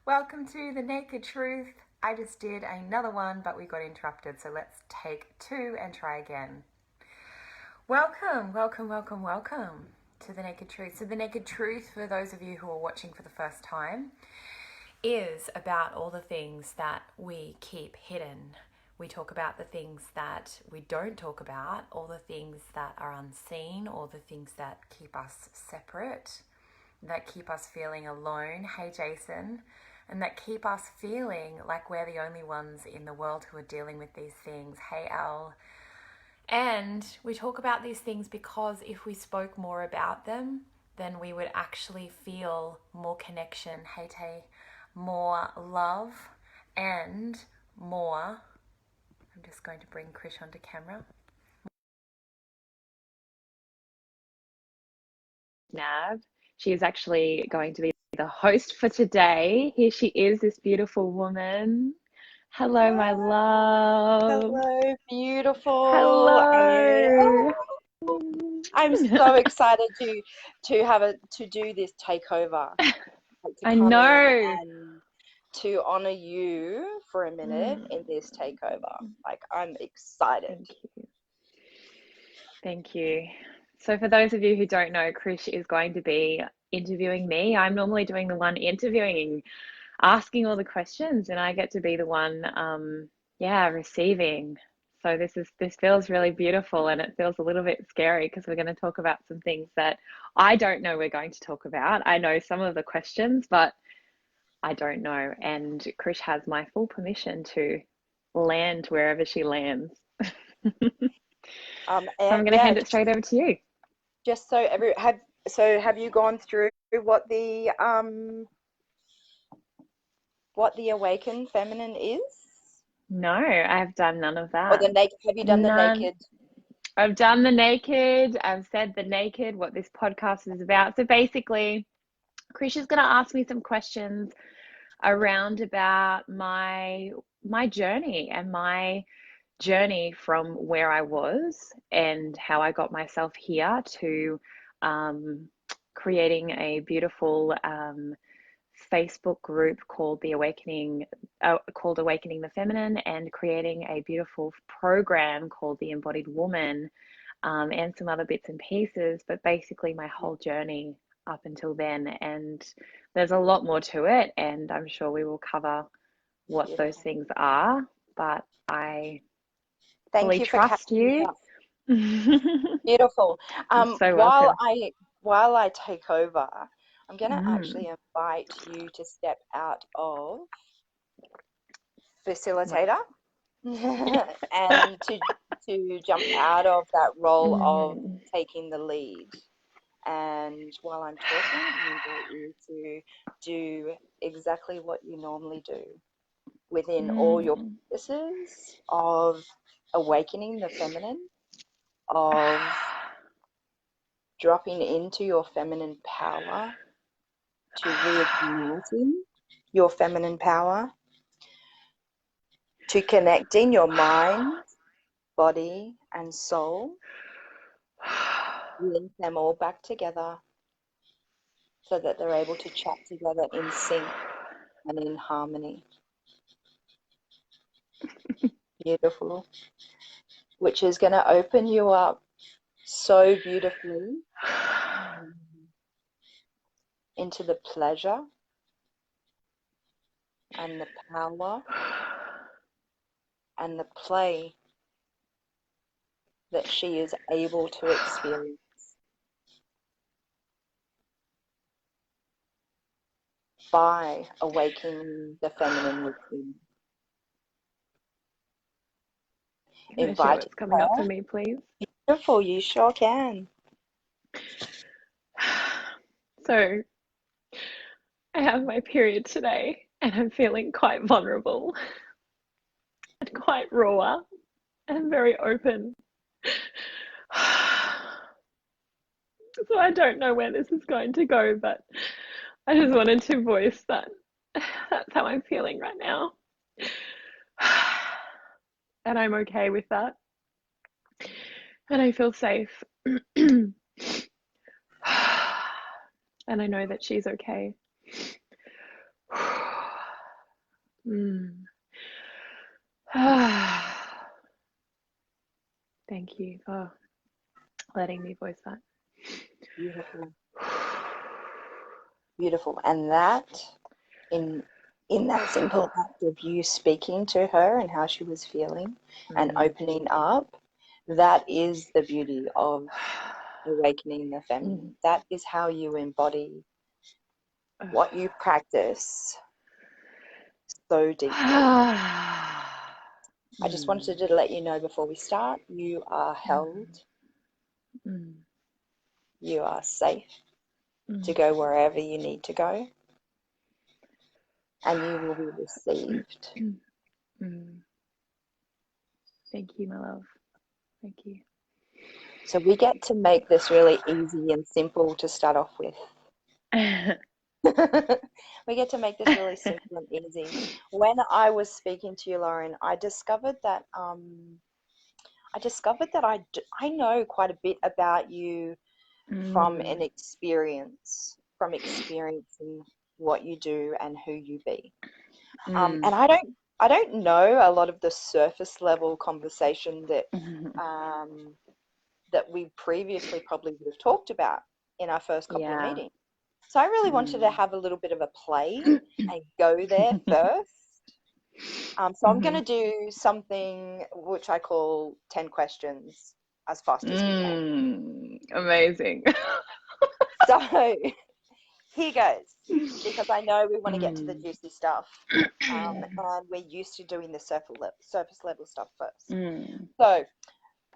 Welcome to The Naked Truth. I just did another one, but we got interrupted, so let's take two and try again. Welcome to The Naked Truth. So The Naked Truth, for those of you who are watching for the first time, is about all the things that we keep hidden. We talk about the things that we don't talk about, all the things that are unseen, all the things that keep us separate, that keep us feeling alone. Hey, Jason. And that keep us feeling like we're the only ones in the world who are dealing with these things. Hey, Al. And we talk about these things because if we spoke more about them, then we would actually feel more connection, hey, Tay, more love, and more. I'm just going to bring Krish onto camera. Mcnabb. She is actually going to be the host for today. Here she is, this beautiful woman. Hello, my love. Hello, beautiful. Hello. I'm so excited to do this takeover. I know. And to honor you for a minute in this takeover. Like, I'm excited. Thank you. Thank you. So for those of you who don't know, Krish is going to be interviewing me. I'm normally doing the one interviewing, asking all the questions, and I get to be the one, receiving. So this feels really beautiful, and it feels a little bit scary because we're going to talk about some things that I don't know we're going to talk about. I know some of the questions, but I don't know. And Krish has my full permission to land wherever she lands. So I'm going to hand it straight over to you. Just so have you gone through what the awakened feminine is? No, I've done none of that. Or the naked? Have you done the naked? I've done the naked. I've said the naked, what this podcast is about. So basically, Krish is going to ask me some questions around about my journey and my journey from where I was and how I got myself here to creating a beautiful Facebook group called Awakening the Feminine, and creating a beautiful program called the Embodied Woman, and some other bits and pieces, but basically my whole journey up until then. And there's a lot more to it, and I'm sure we will cover what those things are, but I fully trust you. Beautiful. So welcome. While I take over, I'm going to actually invite you to step out of facilitator and to jump out of that role of taking the lead. And while I'm talking, I invite you to do exactly what you normally do within all your practices of awakening the feminine, of dropping into your feminine power, to reigniting your feminine power, to connecting your mind, body, and soul, link them all back together so that they're able to chat together in sync and in harmony. Beautiful. Which is going to open you up so beautifully into the pleasure and the power and the play that she is able to experience by awakening the feminine within. Can I share what's coming up for me, please? Beautiful, you sure can. So, I have my period today, and I'm feeling quite vulnerable and quite raw and very open. So I don't know where this is going to go, but I just wanted to voice that that's how I'm feeling right now. And I'm okay with that. And I feel safe. And I know that she's okay. Mm. Thank you for letting me voice that. Beautiful. Beautiful. And that in that simple act of you speaking to her and how she was feeling and opening up, that is the beauty of awakening the feminine. That is how you embody what you practice so deeply. I just wanted to let you know before we start, you are held. You are safe to go wherever you need to go. And you will be received. Thank you, my love. Thank you. So we get to make this really easy and simple to start off with. We get to make this really simple and easy. When I was speaking to you, Lauren, I discovered that I know quite a bit about you from an experience, from experiencing what you do and who you be. And I don't know a lot of the surface level conversation that that we previously probably would have talked about in our first couple of meetings. So I really wanted to have a little bit of a play and go there first. So I'm going to do something which I call 10 questions as fast as we can. Amazing. So here goes, because I know we want to get to the juicy stuff, and we're used to doing the surface level stuff first. So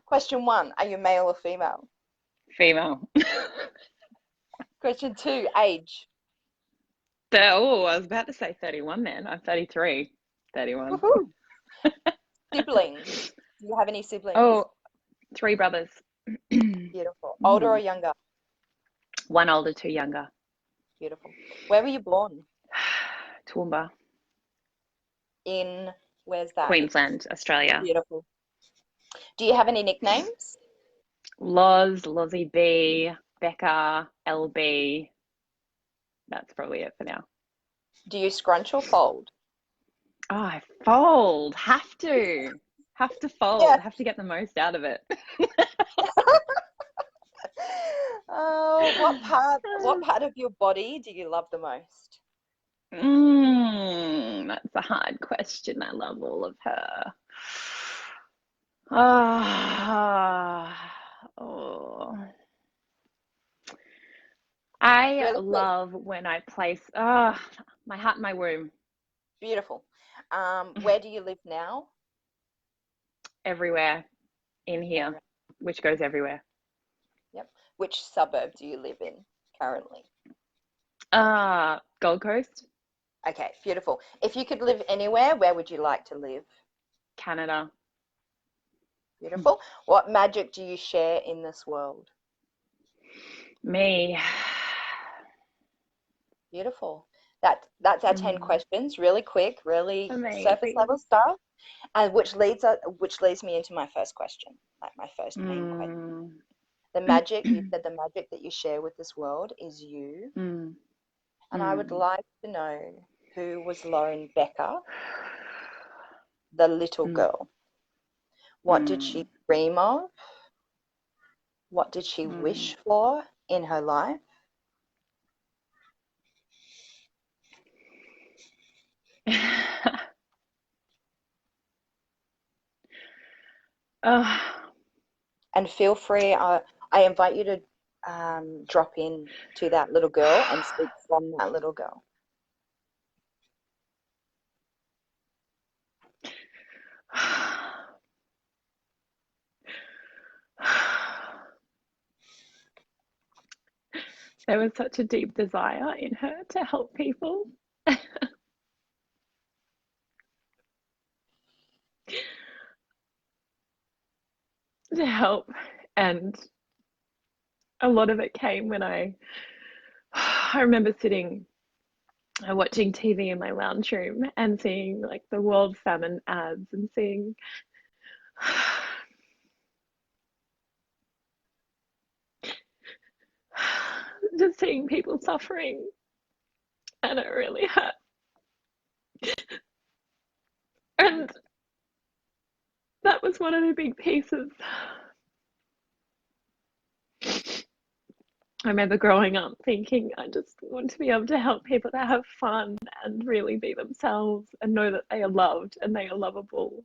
question 1, are you male or female? Female. Question 2, age. Oh, I was about to say 31 then. I'm 33. 31. Woohoo. Siblings. Do you have any siblings? Oh, 3 brothers. Beautiful. Older or younger? 1 older, 2 younger. Beautiful. Where were you born? Toowoomba. Where's that? Queensland, Australia. Beautiful. Do you have any nicknames? Loz, Lozzie B, Becca, LB. That's probably it for now. Do you scrunch or fold? Oh, I fold. Have to fold. Yeah. Have to get the most out of it. Oh, what part of your body do you love the most? That's a hard question. I love all of her. I love when I place my heart in my womb. Beautiful. Where do you live now? Everywhere in here, which goes everywhere. Yep. Which suburb do you live in currently? Gold Coast. Okay, beautiful. If you could live anywhere, where would you like to live? Canada. Beautiful. What magic do you share in this world? Me. Beautiful. That's our 10 questions. Really quick, really surface level stuff, and which leads me into my first question, like my first main question. The magic, you said the magic that you share with this world is you. And I would like to know, who was Lauren Becker, the little girl? What did she dream of? What did she wish for in her life? And feel free, I invite you to drop in to that little girl and speak from that little girl. There was such a deep desire in her to help people. To help, and a lot of it came when I remember sitting watching TV in my lounge room and seeing like the World Famine ads and seeing just seeing people suffering, and it really hurt. was one of the big pieces. I remember growing up thinking I just want to be able to help people to have fun and really be themselves and know that they are loved and they are lovable.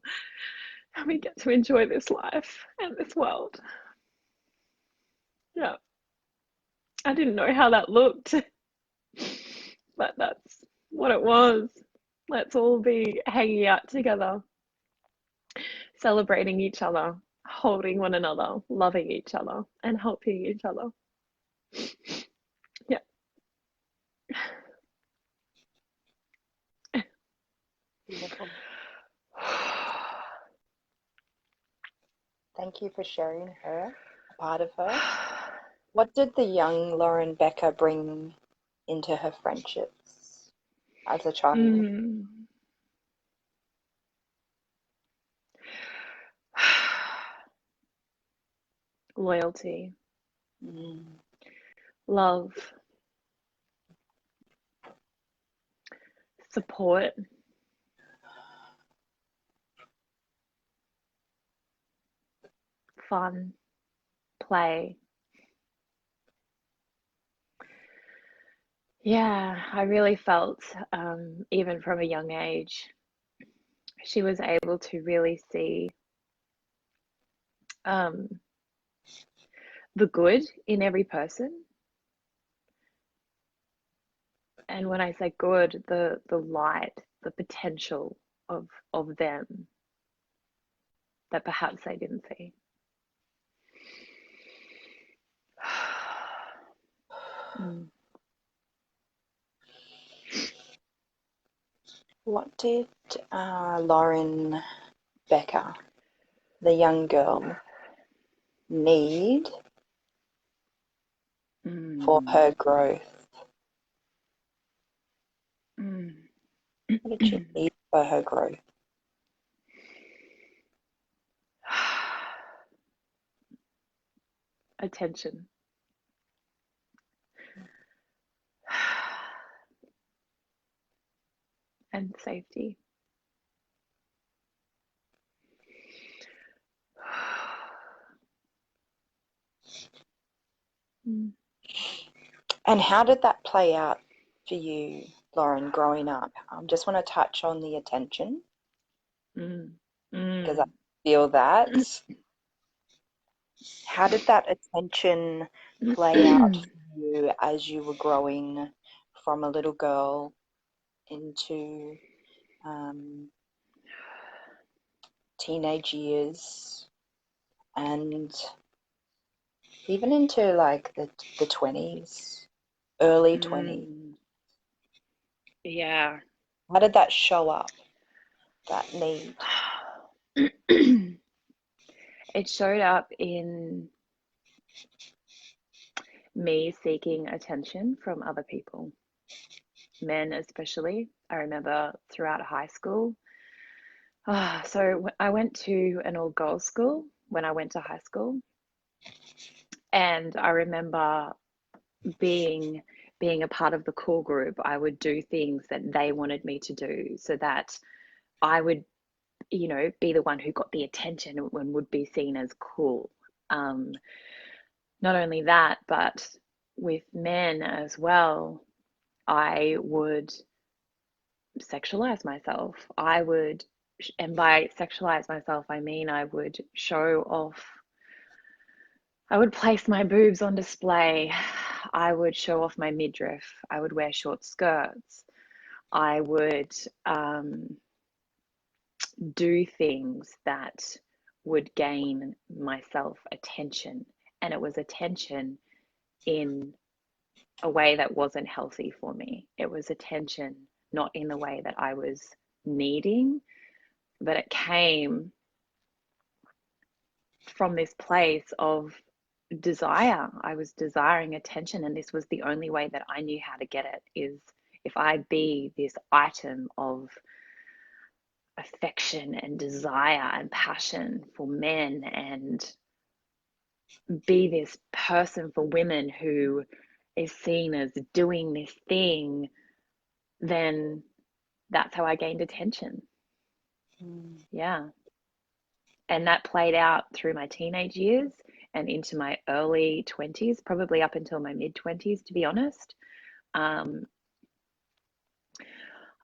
And we get to enjoy this life and this world. Yeah. I didn't know how that looked, but that's what it was. Let's all be hanging out together, celebrating each other, holding one another, loving each other, and helping each other. Yeah. Beautiful. Thank you for sharing her, a part of her. What did the young Lauren Becker bring into her friendships as a child? Loyalty, love, support, fun, play. Yeah, I really felt, even from a young age, she was able to really see the good in every person. And when I say good, the light, the potential of them that perhaps they didn't see. What did Lauren Becker, the young girl, need for her growth? What did she need for her growth? Attention. And safety. And how did that play out for you, Lauren, growing up? I just want to touch on the attention because I feel that. How did that attention play out for you as you were growing from a little girl into teenage years and even into like the 20s, early 20s? Yeah. How did that show up, that need? It showed up in me seeking attention from other people, men especially. I remember throughout high school. So I went to an all-girls school when I went to high school. And I remember being a part of the cool group. I would do things that they wanted me to do so that I would, be the one who got the attention and would be seen as cool. Not only that, but with men as well, I would sexualize myself. And by sexualize myself, I mean I would show off. I would place my boobs on display. I would show off my midriff. I would wear short skirts. I would do things that would gain myself attention. And it was attention in a way that wasn't healthy for me. It was attention not in the way that I was needing, but it came from this place of desire. I was desiring attention, and this was the only way that I knew how to get it, is if I be this item of affection and desire and passion for men, and be this person for women who is seen as doing this thing, then that's how I gained attention. Yeah. And that played out through my teenage years and into my early 20s, probably up until my mid 20s, to be honest.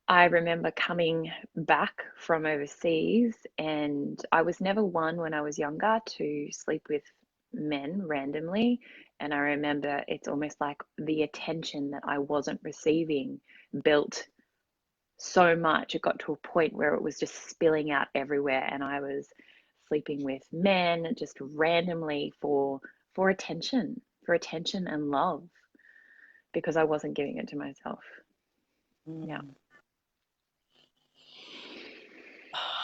I remember coming back from overseas, and I was never one when I was younger to sleep with men randomly. And I remember it's almost like the attention that I wasn't receiving built so much. It got to a point where it was just spilling out everywhere, and I was sleeping with men just randomly for attention, and love, because I wasn't giving it to myself. Yeah.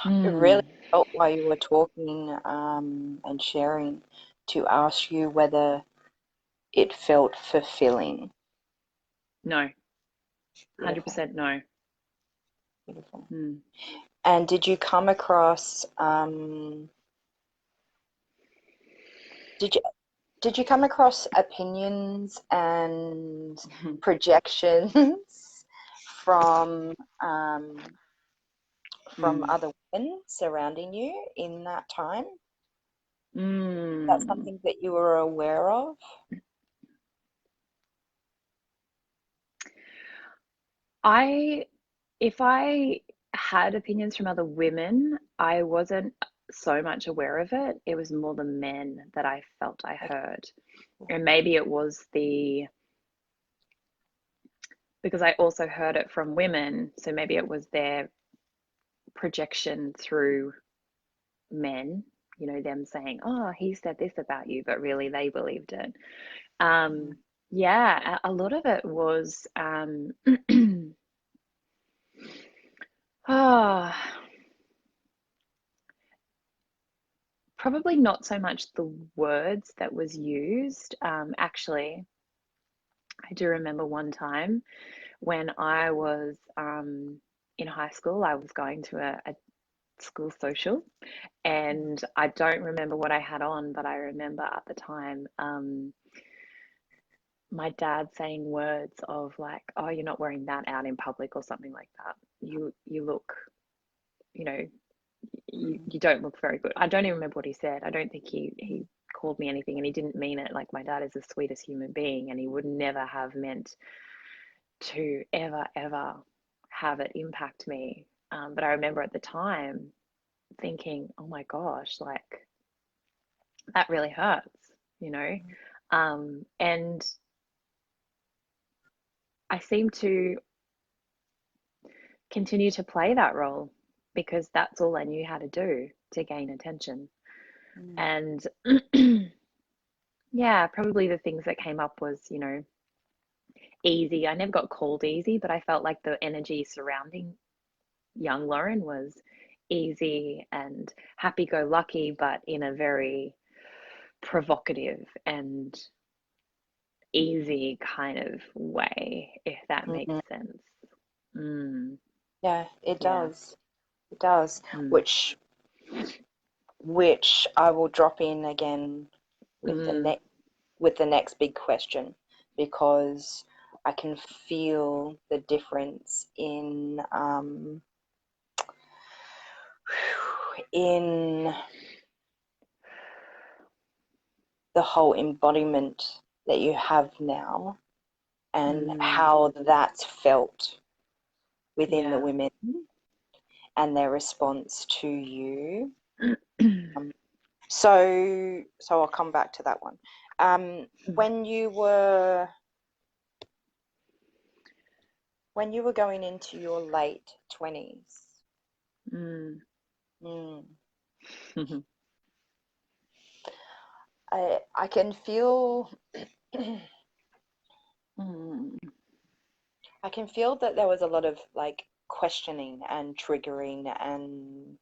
It really felt while you were talking and sharing to ask you whether it felt fulfilling. No. Beautiful. 100% no. Beautiful. And did you come across did you come across opinions and projections from other women surrounding you in that time? That's something that you were aware of? If I had opinions from other women, I wasn't so much aware of it. It was more the men that I felt I heard. And maybe it was because I also heard it from women, so maybe it was their projection through men, them saying, oh, he said this about you, but really they believed it. Yeah, a lot of it was probably not so much the words that was used. Actually, I do remember one time when I was in high school. I was going to a school social, and I don't remember what I had on, but I remember at the time my dad saying words of like, oh, you're not wearing that out in public, or something like that. You look, you don't look very good. I don't even remember what he said. I don't think he called me anything, and he didn't mean it. Like, my dad is the sweetest human being, and he would never have meant to ever have it impact me. But I remember at the time thinking, oh my gosh, like, that really hurts, and I seem to continue to play that role because that's all I knew how to do to gain attention. And yeah, probably the things that came up was, easy. I never got called easy, but I felt like the energy surrounding young Lauren was easy and happy-go-lucky, but in a very provocative and easy kind of way, if that makes sense. Yeah, it does. It does. Which I will drop in again with the next big question, because I can feel the difference in the whole embodiment that you have now, and how that's felt within the women and their response to you. So I'll come back to that one. When you were going into your late 20s, I can feel I can feel that there was a lot of like questioning and triggering and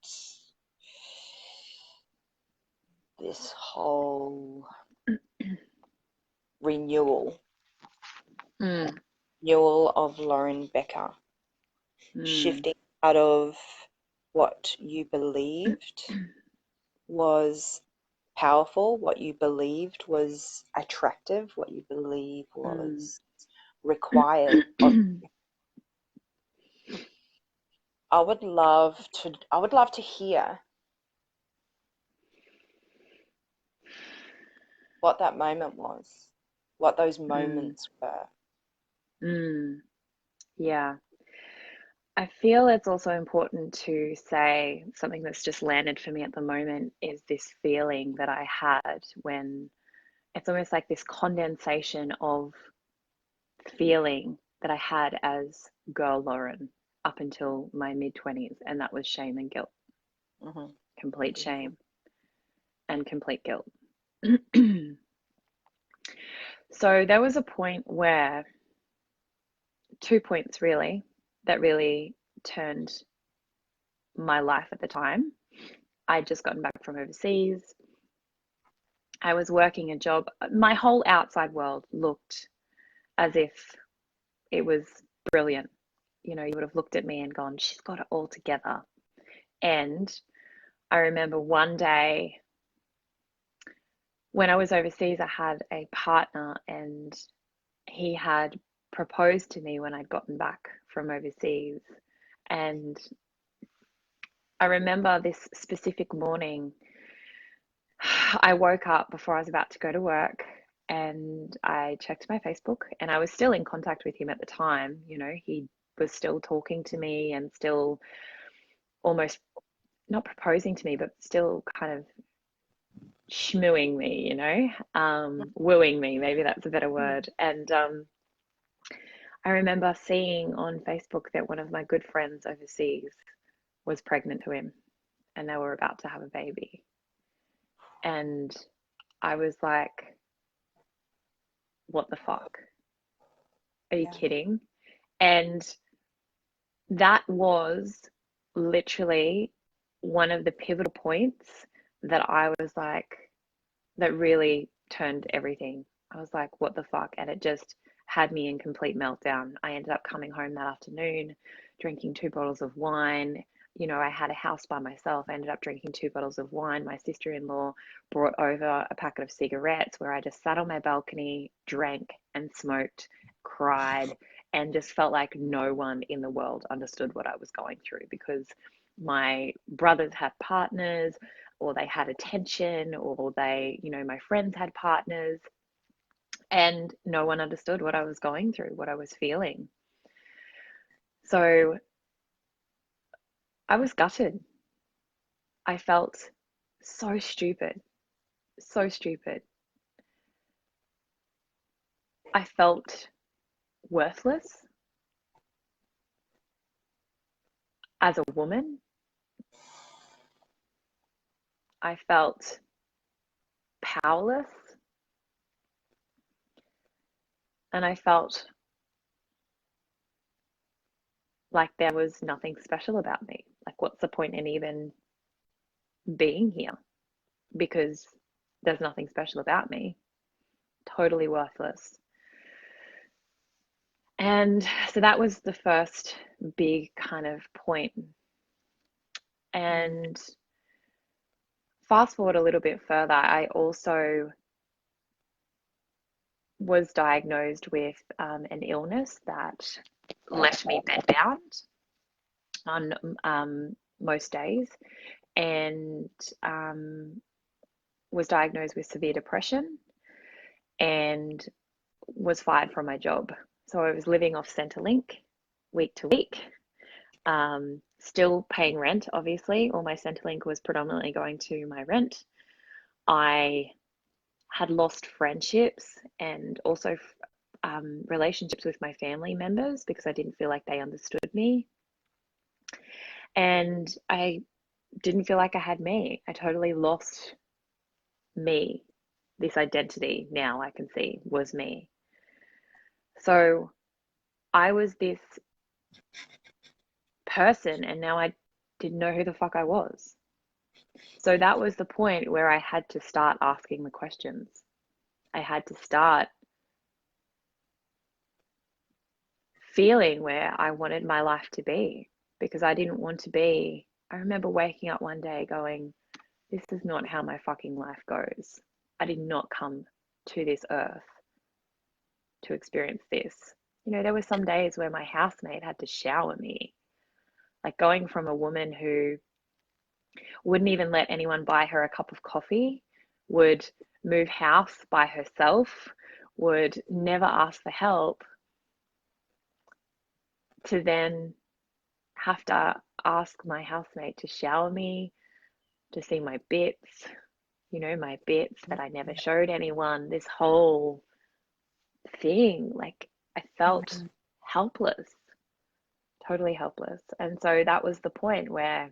this whole renewal of Lauren Becker, shifting out of what you believed was powerful, what you believed was attractive, what you believed was required of you. I would love to hear what that moment was, what those moments were. Yeah. I feel it's also important to say something that's just landed for me at the moment is this feeling that I had when it's almost like this condensation of feeling that I had as girl Lauren up until my mid-20s, and that was shame and guilt. Complete shame and complete guilt. So there was a point where 2 points really that really turned my life at the time. I'd just gotten back from overseas. I was working a job. My whole outside world looked as if it was brilliant. You would have looked at me and gone, she's got it all together. And I remember one day when I was overseas, I had a partner and he had proposed to me when I'd gotten back from overseas. And I remember this specific morning, I woke up before I was about to go to work and I checked my Facebook, and I was still in contact with him at the time. He was still talking to me and still almost not proposing to me, but still kind of schmooing me, wooing me, maybe that's a better word. And I remember seeing on Facebook that one of my good friends overseas was pregnant to him and they were about to have a baby. And I was like, what the fuck? Are you kidding? And that was literally one of the pivotal points that I was like, that really turned everything. I was like, what the fuck? And it just had me in complete meltdown. I ended up coming home that afternoon, drinking 2 bottles of wine. I had a house by myself. I ended up drinking 2 bottles of wine. My sister-in-law brought over a packet of cigarettes where I just sat on my balcony, drank and smoked, cried, and just felt like no one in the world understood what I was going through, because my brothers had partners, or they had attention, or they, my friends had partners, and no one understood what I was going through, what I was feeling. So I was gutted. I felt so stupid, so stupid. I felt worthless as a woman. I felt powerless. And I felt like there was nothing special about me. Like, what's the point in even being here? Because there's nothing special about me. Totally worthless. And so that was the first big kind of point. And fast forward a little bit further, I also was diagnosed with an illness that left me bedbound on most days, and was diagnosed with severe depression and was fired from my job. So I was living off Centrelink week to week, still paying rent, obviously. All my Centrelink was predominantly going to my rent. I had lost friendships and also relationships with my family members because I didn't feel like they understood me. And I didn't feel like I had me. I totally lost me. This identity, now I can see, was me. So I was this person, and now I didn't know who the fuck I was. So that was the point where I had to start asking the questions. I had to start feeling where I wanted my life to be, because I didn't want to be. I remember waking up one day going, this is not how my fucking life goes. I did not come to this earth to experience this. There were some days where my housemate had to shower me. Like, going from a woman who wouldn't even let anyone buy her a cup of coffee, would move house by herself, would never ask for help, to then have to ask my housemate to shower me, to see my bits, my bits that I never showed anyone, this whole thing. Like, I felt helpless, totally helpless. And so that was the point where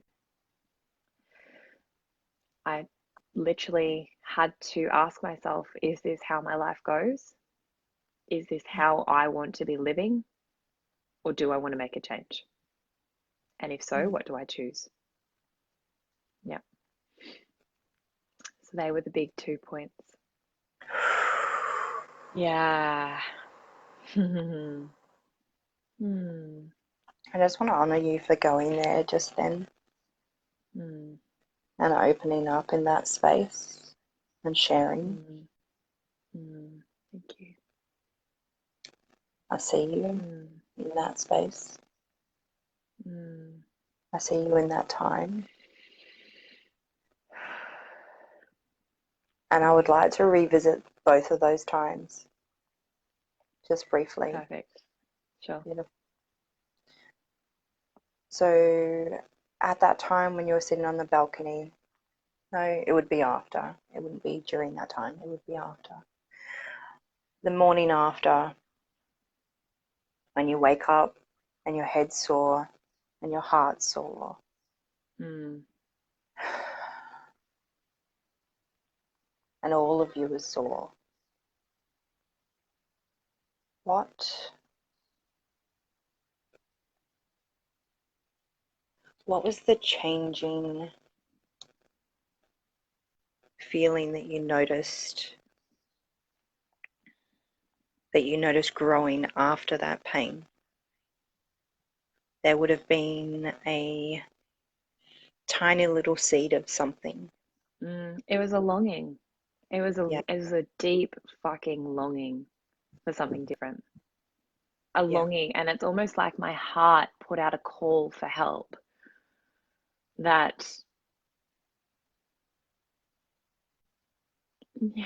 I literally had to ask myself, is this how my life goes? Is this how I want to be living? Or do I want to make a change? And if so, what do I choose? Yeah. So they were the big 2 points. Yeah. I just want to honor you for going there just then and opening up in that space and sharing. Thank you. I see you in that space. I see you in that time. And I would like to revisit both of those times, just briefly. Perfect. Sure. Beautiful. So at that time when you were sitting on the balcony, no, it would be after. It wouldn't be during that time. It would be after. The morning after, when you wake up and your head's sore and your heart's sore. And all of you is sore. What was the changing feeling that you noticed growing after that pain? There would have been a tiny little seed of something. It was a longing. It was a deep fucking longing for something different. A longing, and it's almost like my heart put out a call for help. That, yeah.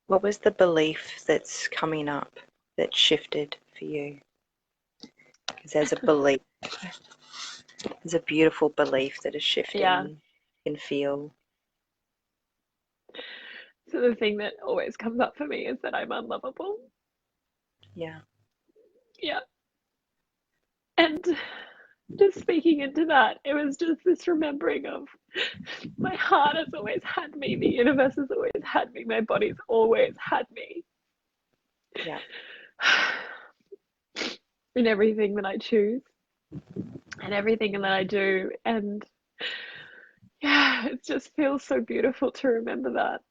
What was the belief that's coming up that shifted for you? Because there's a belief. There's a beautiful belief that is shifting. Yeah. You can feel. So the thing that always comes up for me is that I'm unlovable. Yeah. Yeah. And just speaking into that, it was just this remembering of my heart has always had me, the universe has always had me, my body's always had me. Yeah. In everything that I choose and everything that I do. And yeah, it just feels so beautiful to remember that.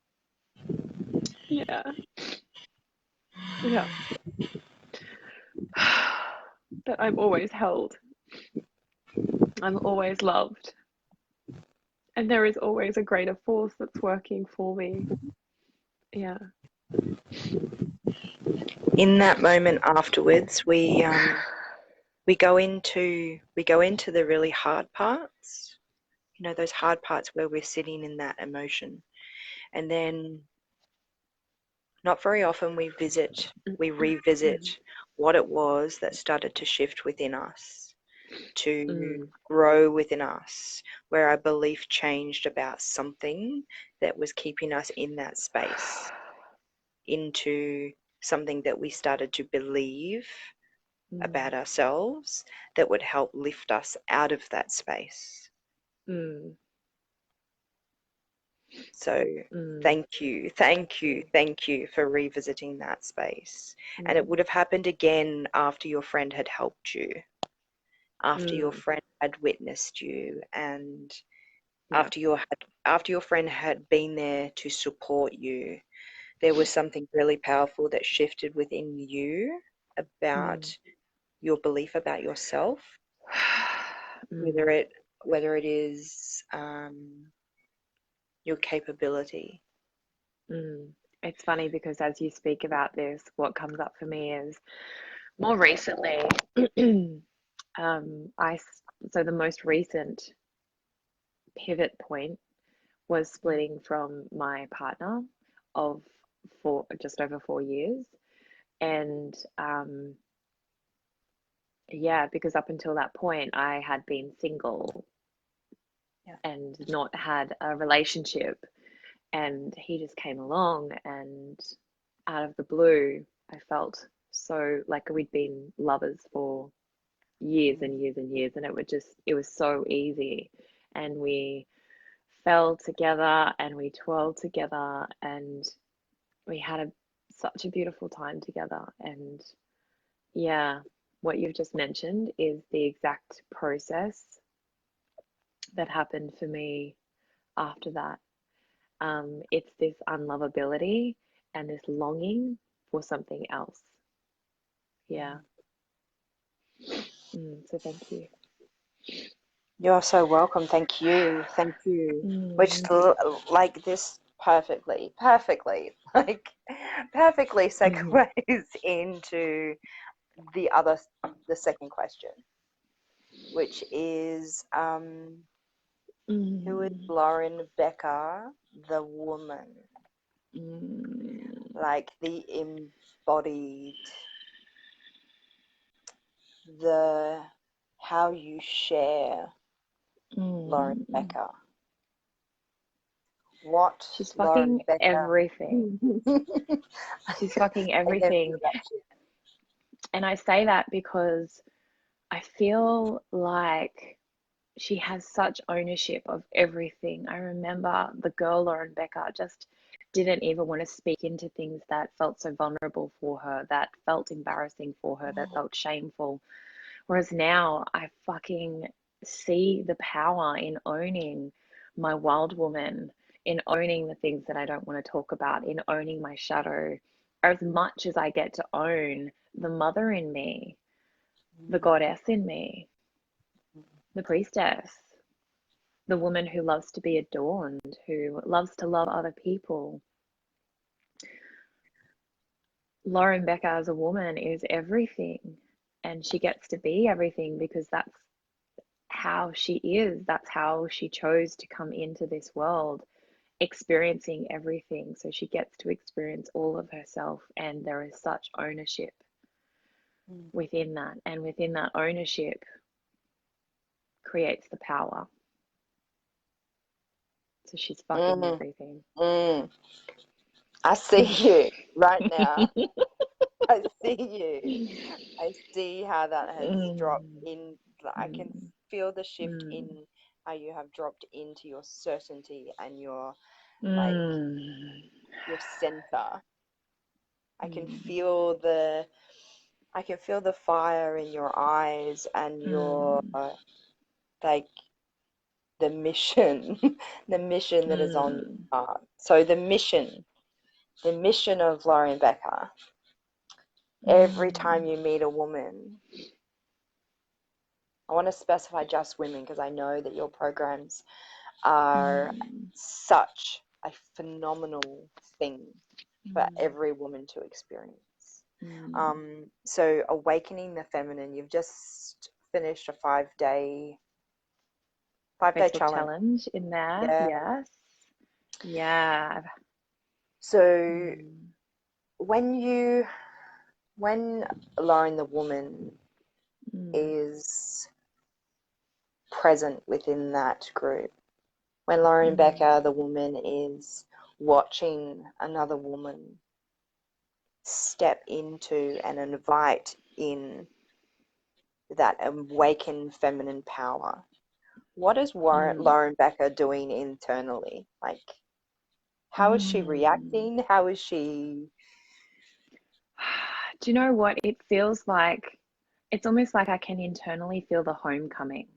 Yeah. Yeah. That I'm always held. I'm always loved. And there is always a greater force that's working for me. Yeah. In that moment afterwards, we go into the really hard parts. Those hard parts where we're sitting in that emotion. And then not very often we revisit what it was that started to shift within us, to grow within us, where our belief changed about something that was keeping us in that space, into something that we started to believe about ourselves that would help lift us out of that space. So thank you for revisiting that space. And it would have happened again after your friend had helped you, after your friend had witnessed you, and after your friend had been there to support you. There was something really powerful that shifted within you about your belief about yourself, whether it is your capability, It's funny because as you speak about this, what comes up for me is more recently, I so the most recent pivot point was splitting from my partner of just over 4 years. And yeah, because up until that point, I had been single and not had a relationship. And he just came along, and out of the blue, I felt so like we'd been lovers for years and years and years, and it was so easy. And we fell together and we twirled together, and we had such a beautiful time together. And yeah, what you've just mentioned is the exact process that happened for me after that. It's this unlovability and this longing for something else. Yeah. So thank you. You're so welcome. Thank you. Thank you. Which like this perfectly like perfectly segues into the second question, which is who is Lauren Becker, the woman? Like the embodied, the how you share Lauren Becker. What She's Lauren fucking Becker everything. She's fucking everything. And I say that because I feel like she has such ownership of everything. I remember the girl Lauren Becker just didn't even want to speak into things that felt so vulnerable for her, that felt embarrassing for her, that felt shameful. Whereas now I fucking see the power in owning my wild woman, in owning the things that I don't want to talk about, in owning my shadow, as much as I get to own the mother in me, the goddess in me, the priestess, the woman who loves to be adorned, who loves to love other people. Lauren Becker as a woman is everything, and she gets to be everything because that's how she is. That's how she chose to come into this world, experiencing everything. So she gets to experience all of herself, and there is such ownership within that. And within that ownership creates the power. So she's fucking everything. I see you right now. I see you. I see how that has dropped in. I can feel the shift in how you have dropped into your certainty and your like your center. I can feel the fire in your eyes and your like the mission the mission that is on your heart. So the mission of Lauren Becker, every time you meet a woman, I want to specify just women because I know that your programs are such a phenomenal thing for every woman to experience. So awakening the feminine, you've just finished a 5-day challenge in there. Yes. So when Lauren the woman is present within that group, when Lauren Becker the woman is watching another woman step into and invite in that awakened feminine power, what is Lauren Becker doing internally? Like, how is she reacting? How is she? Do you know what? It feels like, it's almost like I can internally feel the homecoming.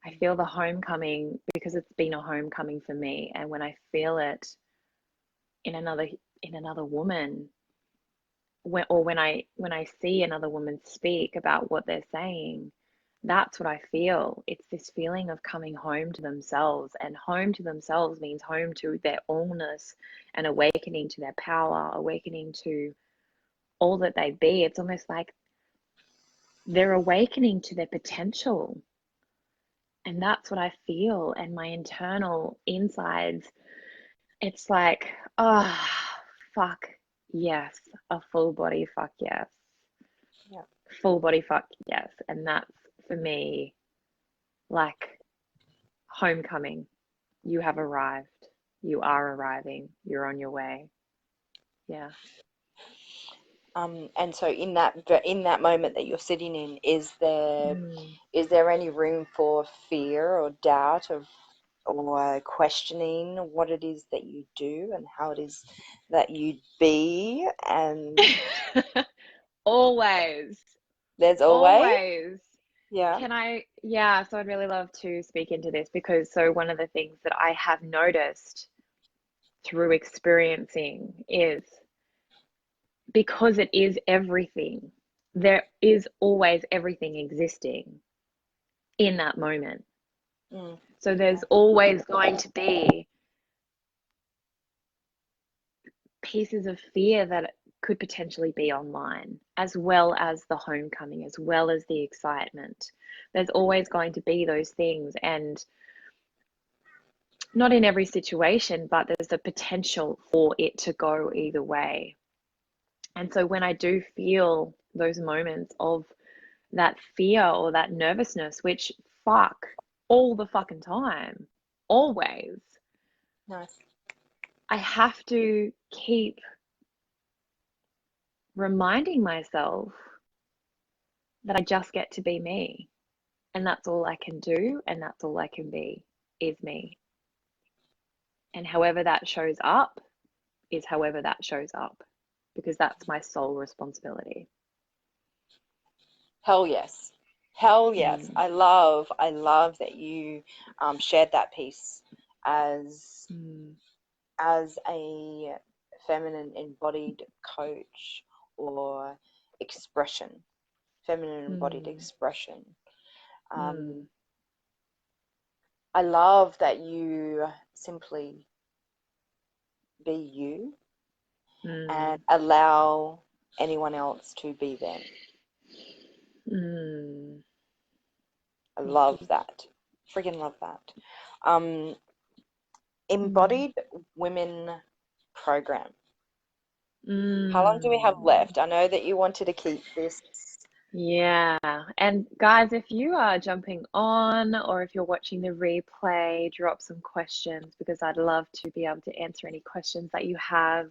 I feel the homecoming because it's been a homecoming for me. And when I feel it in another woman, when I see another woman speak about what they're saying, That's what I feel. It's this feeling of coming home to themselves, and home to themselves means home to their allness and awakening to their power, awakening to all that they be. It's almost like they're awakening to their potential. And that's what I feel. And my internal insides, it's like, oh, fuck yes. A full body fuck yes. Yeah. Full body fuck yes. And that's for me like homecoming. You have arrived. You are arriving. You're on your way. Yeah. And so in that moment that you're sitting in, is there any room for fear or doubt or questioning what it is that you do and how it is that you be? And Always. there's always, Always. yeah, Yeah, so I'd really love to speak into this because so one of the things that I have noticed through experiencing is because it is everything, there is always everything existing in that moment. So there's always going to be pieces of fear that could potentially be online, as well as the homecoming, as well as the excitement. There's always going to be those things, and not in every situation, but there's a potential for it to go either way. And so when I do feel those moments of that fear or that nervousness, which fuck all the fucking time, always, nice. I have to keep reminding myself that I just get to be me. And that's all I can do. And that's all I can be is me. And however that shows up is however that shows up, because that's my sole responsibility. Hell yes. Hell yes. I love that you shared that piece as a feminine embodied coach or expression, feminine embodied expression. I love that you simply be you and allow anyone else to be them. I love that. Freaking love that. Embodied Women Program. How long do we have left? I know that you wanted to keep this. Yeah. And guys, if you are jumping on or if you're watching the replay, drop some questions because I'd love to be able to answer any questions that you have,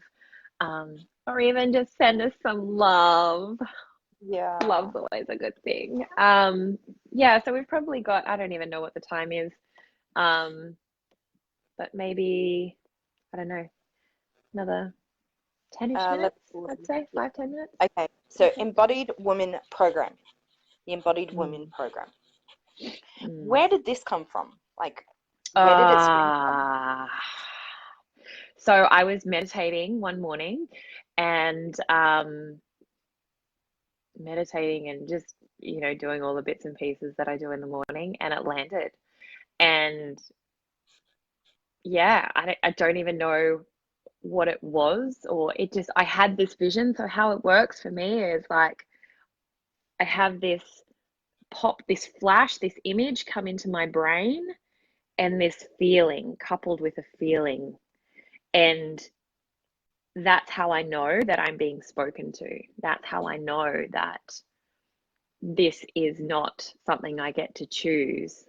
or even just send us some love. Yeah. Love's always a good thing. Yeah, so we've probably got, I don't even know what the time is, but maybe, I don't know, another 10-ish minutes, I'd say, 5-10 minutes. Okay, so Embodied Women Program, the Embodied Women Program. Where did this come from? Like, where did it spring from? So I was meditating one morning and meditating and just, doing all the bits and pieces that I do in the morning, and it landed. And yeah, I don't even know what it was, or it just, I had this vision. So how it works for me is like I have this pop, this flash, this image come into my brain, and this feeling coupled with a feeling. And that's how I know that I'm being spoken to. That's how I know that this is not something I get to choose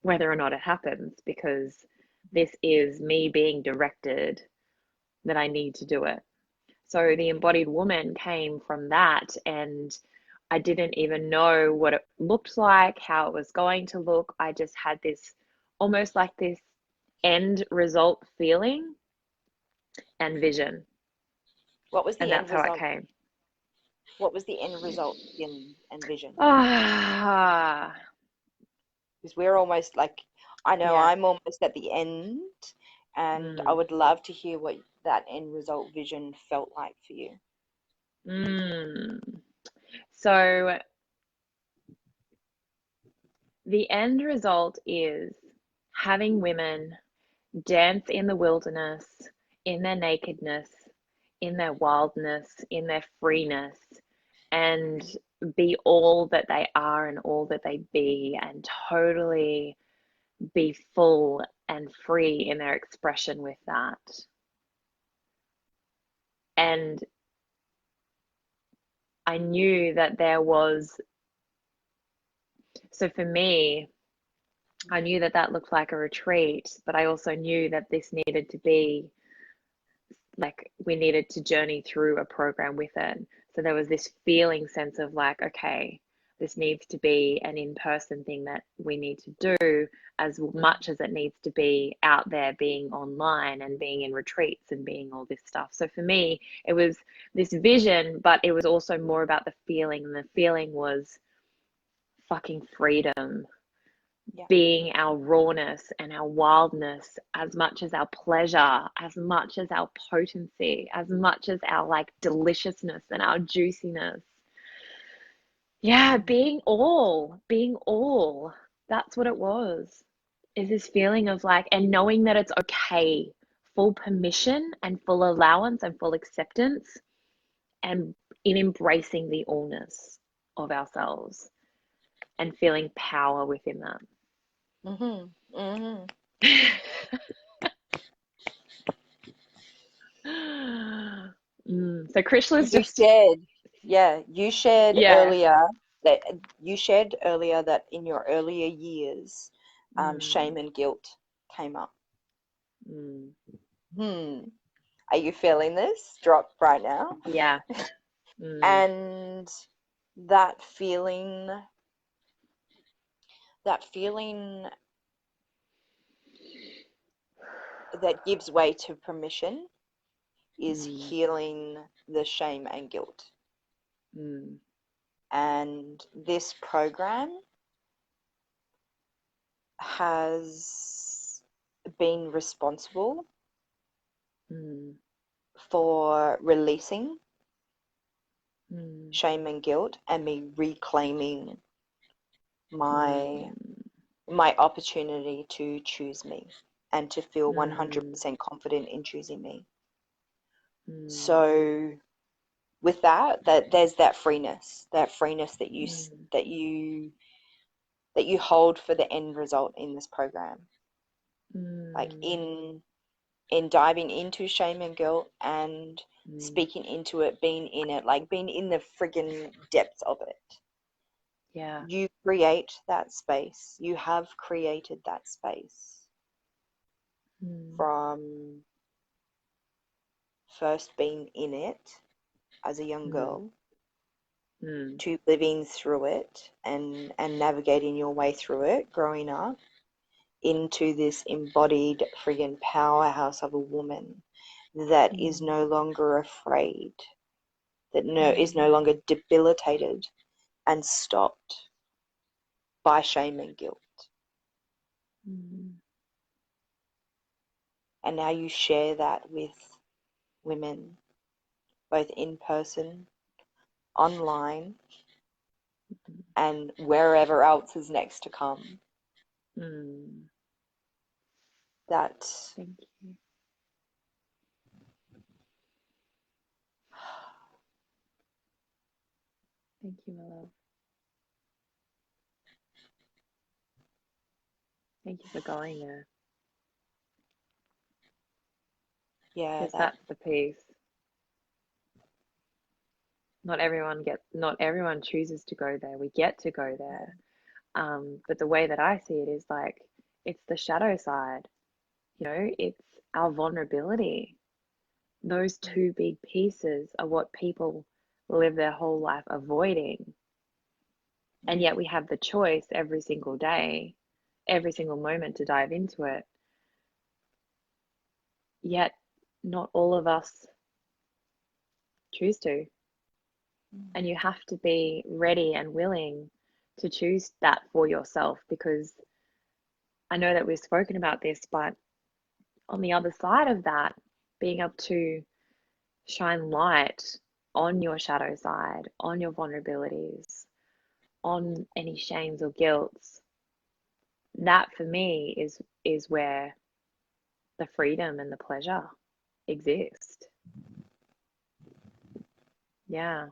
whether or not it happens, because this is me being directed that I need to do it. So the embodied woman came from that, and I didn't even know what it looked like, how it was going to look. I just had this almost like this end result feeling and vision. What was the end result? And that's how it came. What was the end result and vision? Because we're almost like, I know I'm almost at the end, and I would love to hear what that end result vision felt like for you. So the end result is having women dance in the wilderness, in their nakedness, in their wildness, in their freeness, and be all that they are and all that they be, and totally be full and free in their expression with that. And I knew that there was, so for me, I knew that that looked like a retreat, but I also knew that this needed to be like, we needed to journey through a program with it. So there was this feeling sense of like, okay, this needs to be an in-person thing that we need to do as much as it needs to be out there, being online and being in retreats and being all this stuff. So for me, it was this vision, but it was also more about the feeling. And the feeling was fucking freedom, being our rawness and our wildness, as much as our pleasure, as much as our potency, as much as our like deliciousness and our juiciness. Yeah, being all. That's what it was. Is this feeling of like, and knowing that it's okay, full permission and full allowance and full acceptance, and in embracing the allness of ourselves and feeling power within that. So Krishla's just you shared earlier that in your earlier years, shame and guilt came up. Are you feeling this drop right now? Yeah. And that feeling that gives way to permission is healing the shame and guilt. And this program has been responsible for releasing shame and guilt and me reclaiming my opportunity to choose me and to feel 100% confident in choosing me. So with that there's that freeness that you hold for the end result in this program. Like in diving into shame and guilt and speaking into it, being in it, like being in the friggin' depths of it. Yeah. You create that space. You have created that space from first being in it as a young girl to living through it and navigating your way through it, growing up into this embodied friggin' powerhouse of a woman that is no longer afraid, that is no longer debilitated and stopped by shame and guilt. And now you share that with women, both in person, online, and wherever else is next to come. That Thank you. Thank you, my love. Thank you for going there. Yeah, because that's the piece. Not everyone chooses to go there. We get to go there. But the way that I see it is like, it's the shadow side, it's our vulnerability. Those two big pieces are what people live their whole life avoiding. And yet we have the choice every single day, every single moment to dive into it. Yet not all of us choose to. And you have to be ready and willing to choose that for yourself, because I know that we've spoken about this, but on the other side of that, being able to shine light on your shadow side, on your vulnerabilities, on any shames or guilts, that for me is where the freedom and the pleasure exist. Yeah.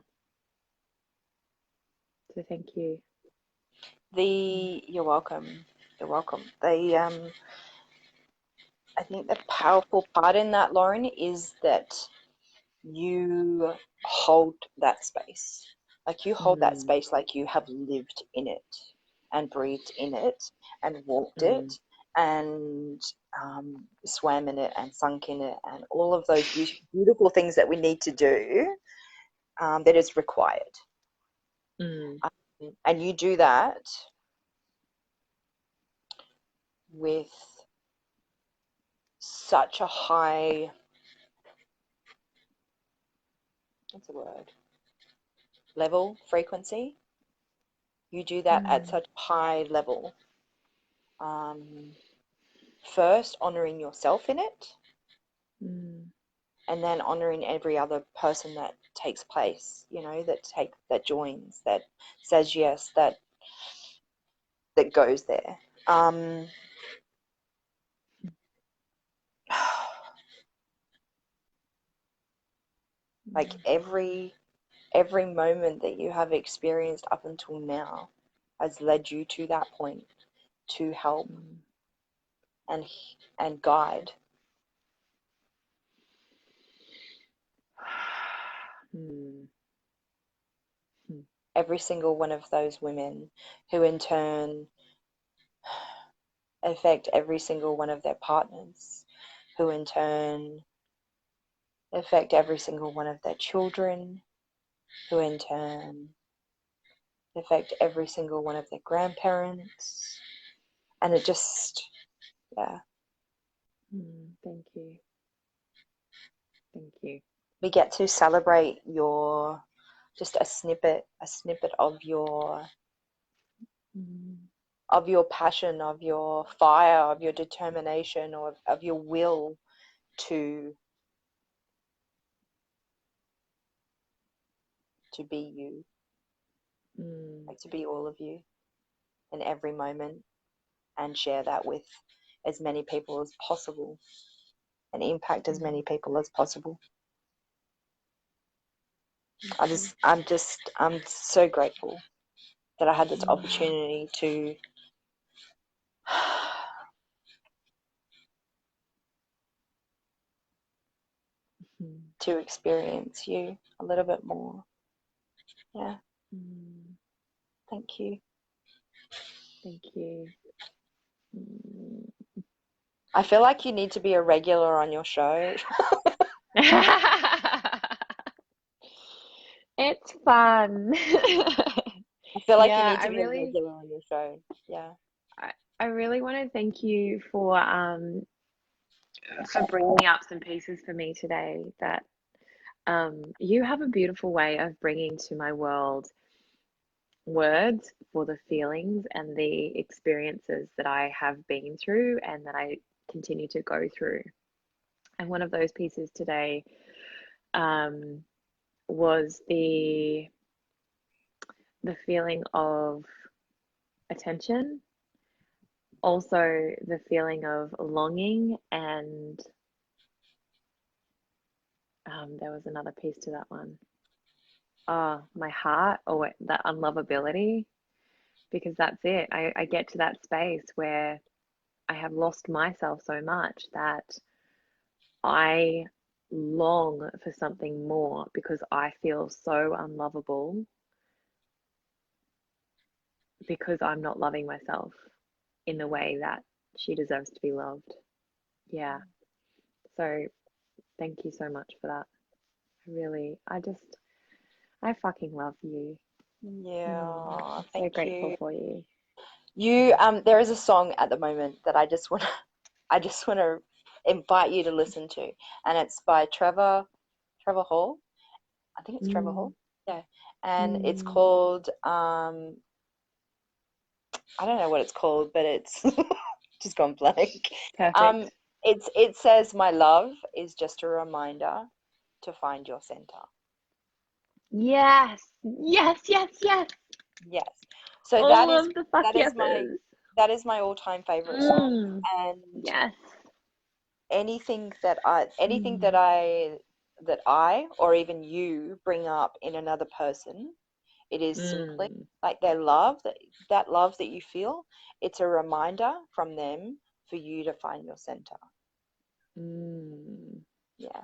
So thank you. You're welcome. You're welcome. I think the powerful part in that, Lauren, is that you hold that space. Like you hold that space like you have lived in it and breathed in it and walked it and swam in it and sunk in it and all of those beautiful things that we need to do that is required. And you do that with such a high, what's the word, level, frequency. You do that at such a high level. First, honoring yourself in it, and then honoring every other person that takes place, you know, that joins, that says yes, that goes there. Like every moment that you have experienced up until now has led you to that point to help and guide. Every single one of those women, who in turn affect every single one of their partners, who in turn affect every single one of their children, who in turn affect every single one of their grandparents. And it just, yeah. Thank you. Thank you. We get to celebrate just a snippet of your passion, of your fire, of your determination, or of your will to be you, like to be all of you in every moment, and share that with as many people as possible and impact as many people as possible. I'm so grateful that I had this opportunity to experience you a little bit more. Yeah. Thank you. Thank you. I feel like you need to be a regular on your show. It's fun. I feel like you need to be a regular on your show. Yeah. I really want to thank you for bringing up some pieces for me today that you have a beautiful way of bringing to my world words for the feelings and the experiences that I have been through and that I continue to go through. And one of those pieces today was the feeling of attention, also the feeling of longing, and there was another piece to that one. My heart, or that unlovability, because that's it. I get to that space where I have lost myself so much that I long for something more because I feel so unlovable because I'm not loving myself in the way that she deserves to be loved. Yeah. So thank you so much for that. I fucking love you. Yeah. I'm so grateful for you. There is a song at the moment that I just want to invite you to listen to, and it's by Trevor Hall. I think it's Trevor Hall. Yeah. And it's called I don't know what it's called, but it's just gone blank. Perfect. It says, "My love is just a reminder to find your center." Yes. Yes, yes, yes. Yes. So All of the fuck that is yeses. that is my all-time favorite song. And Yes. anything that I or even you bring up in another person, it is simply like their love, that love that you feel, it's a reminder from them for you to find your center. Yeah.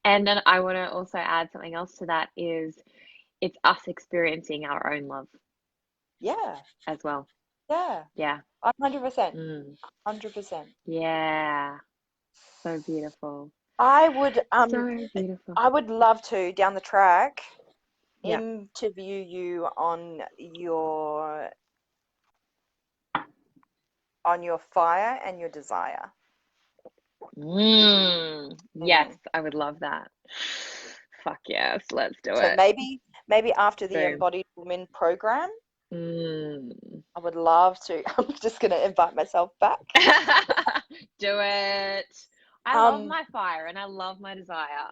And then I want to also add something else to that is it's us experiencing our own love Yeah. as well. Yeah. Yeah. 100%. 100%. Yeah. So beautiful. I would So beautiful. I would love to down the track Yeah. interview you on your fire and your desire. Yes, I would love that. Fuck yes, let's do So it. maybe after the Boom. Embodied Woman program, Mm. I would love to. I'm just going to invite myself back. Do it. I love my fire and I love my desire.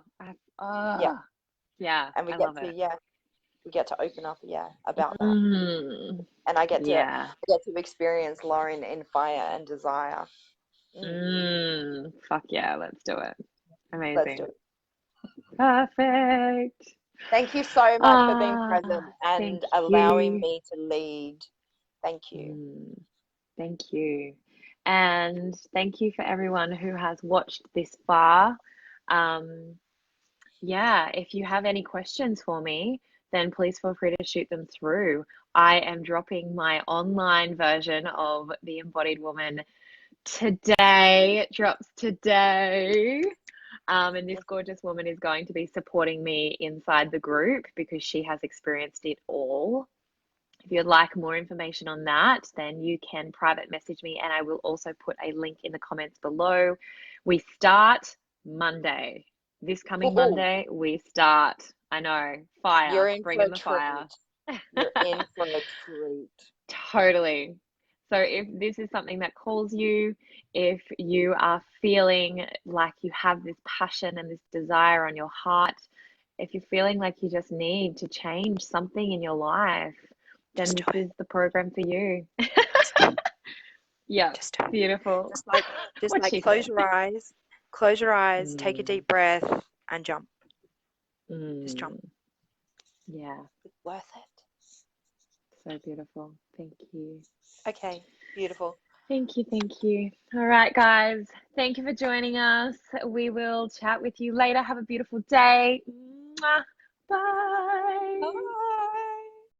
Yeah, And we I get love to it. we get to open up about that. Mm. And I get to Yeah. experience Lauren in fire and desire. Fuck yeah, let's do it. Let's Amazing. do it. Perfect. Thank you so much for being present and Thank allowing you. me to lead. Thank you. Thank you. And thank you for everyone who has watched this far. Yeah, if you have any questions for me, then please feel free to shoot them through. I am dropping my online version of The Embodied Woman today. It drops today. And this gorgeous woman is going to be supporting me inside the group because she has experienced it all. If you'd like more information on that, then you can private message me, and I will also put a link in the comments below. We start Monday. This coming Monday, we start. I know, fire. You're in Bring for in a the treat. fire. You're in for a treat. Totally. So if this is something that calls you, if you are feeling like you have this passion and this desire on your heart, if you're feeling like you just need to change something in your life, then this is the program for you. Yeah, beautiful. Just like close your eyes, take a deep breath and jump. Just jump. Yeah. It's worth it. So beautiful. Thank you. Okay, beautiful. Thank you. Thank you. All right, guys. Thank you for joining us. We will chat with you later. Have a beautiful day. Bye. Bye.